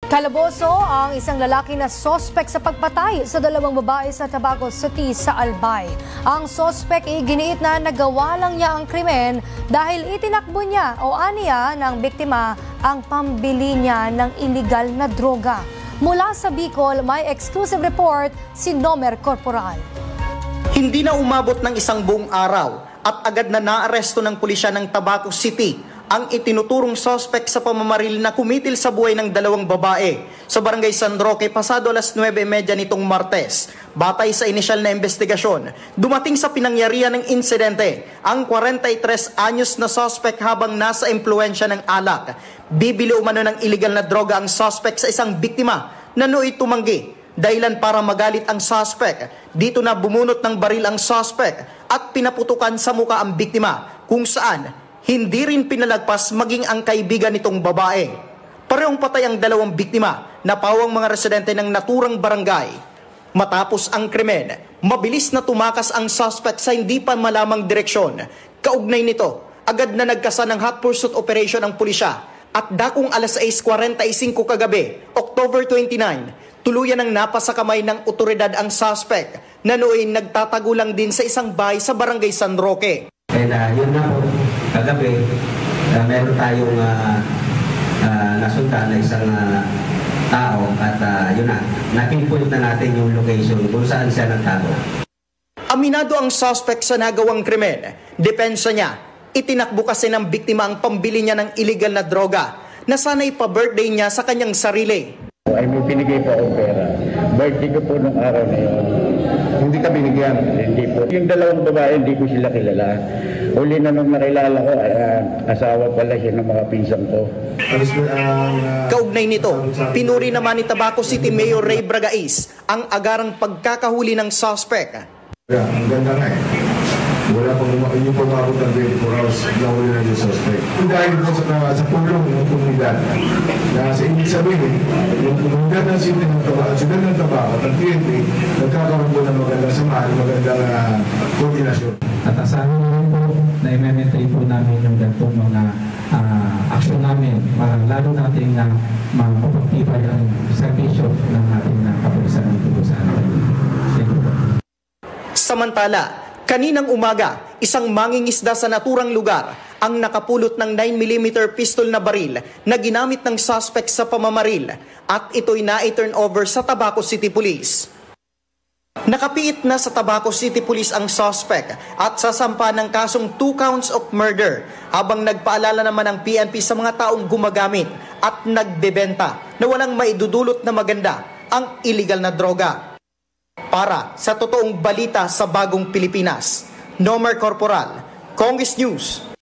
Kalaboso ang isang lalaki na sospek sa pagpatay sa dalawang babae sa Tabaco City sa Albay. Ang sospek ay giniit na nagawa lang niya ang krimen dahil itinakbo niya o aniya ng biktima ang pambili niya ng iligal na droga. Mula sa Bicol, may exclusive report si Nomer Corporal. Hindi na umabot ng isang buong araw at agad na naaresto ng pulisya ng Tabaco City ang itinuturong suspect sa pamamaril na kumitil sa buhay ng dalawang babae sa Barangay San Roque pasado alas 9:30 nitong Martes. Batay sa inisyal na investigasyon, dumating sa pinangyarihan ng insidente ang 43 anyos na suspect habang nasa impluensya ng alak. Bibili umano ng iligal na droga ang suspect sa isang biktima na nooy tumanggi. Dahilan para magalit ang suspect. Dito na bumunot ng baril ang suspect at pinaputukan sa muka ang biktima kung saan hindi rin pinalagpas maging ang kaibigan nitong babae. Parehong patay ang dalawang biktima na pawang mga residente ng naturang barangay. Matapos ang krimen, mabilis na tumakas ang suspect sa hindi pa malamang direksyon. Kaugnay nito, agad na nagkasa ng hot pursuit operation ang pulisya at dakong alas 6:45 kagabi, October 29, tuluyan ang napasa kamay ng otoridad ang suspect na nooy nagtatago lang din sa isang bahay sa Barangay San Roque. And yun na po, kagabi, meron tayong nasunta na isang tao at yun na, napinpoint na natin yung location kung saan siya nagtago. Aminado ang suspect sa nagawang krimen. Depensa niya, itinakbo kasi ng biktima ang pambili niya ng illegal na droga na sana'y pa-birthday niya sa kanyang sarili. Ay may binigay po akong pera. Birthday ko po nung araw na yun. Hindi ka binigyan? Hindi po. Yung dalawang babae, hindi ko sila kilala. Uli na nung nakilala ko, asawa pala siya ng mga pinsan ko. Kaugnay nito, pinuri naman ni Tabaco City Mayor Ray Bragais ang agarang pagkakahuli ng suspect. Ang ganda nga eh. Wala pang yung pumabot ng 24 hours na huli na yung suspect. Dahil po sa pulong ng komunidad, na sa ibig sabihin, yung komunidad ng City ng Tabaco, Siyudad ng Tabaco at ang PNP, nagkakaroon po ng magandang samahan, magandang koordinasyon. At asahan na rin po na i-maintain po namin yung ganitong mga aksyon namin para lalo natin na mapagtibay ang servisyo ng ating kapulisan dito sa atin. Samantala, kaninang umaga, isang mangingisda sa naturang lugar ang nakapulot ng 9mm pistol na baril na ginamit ng suspect sa pamamaril at ito'y na-turn over sa Tabaco City Police. Nakapiit na sa Tabaco City Police ang suspect at sasampa ng kasong 2 counts of murder habang nagpaalala naman ang PNP sa mga taong gumagamit at nagbebenta na walang maidudulot na maganda ang illegal na droga. Para sa totoong balita sa Bagong Pilipinas, Nomer Corporal, Congress News.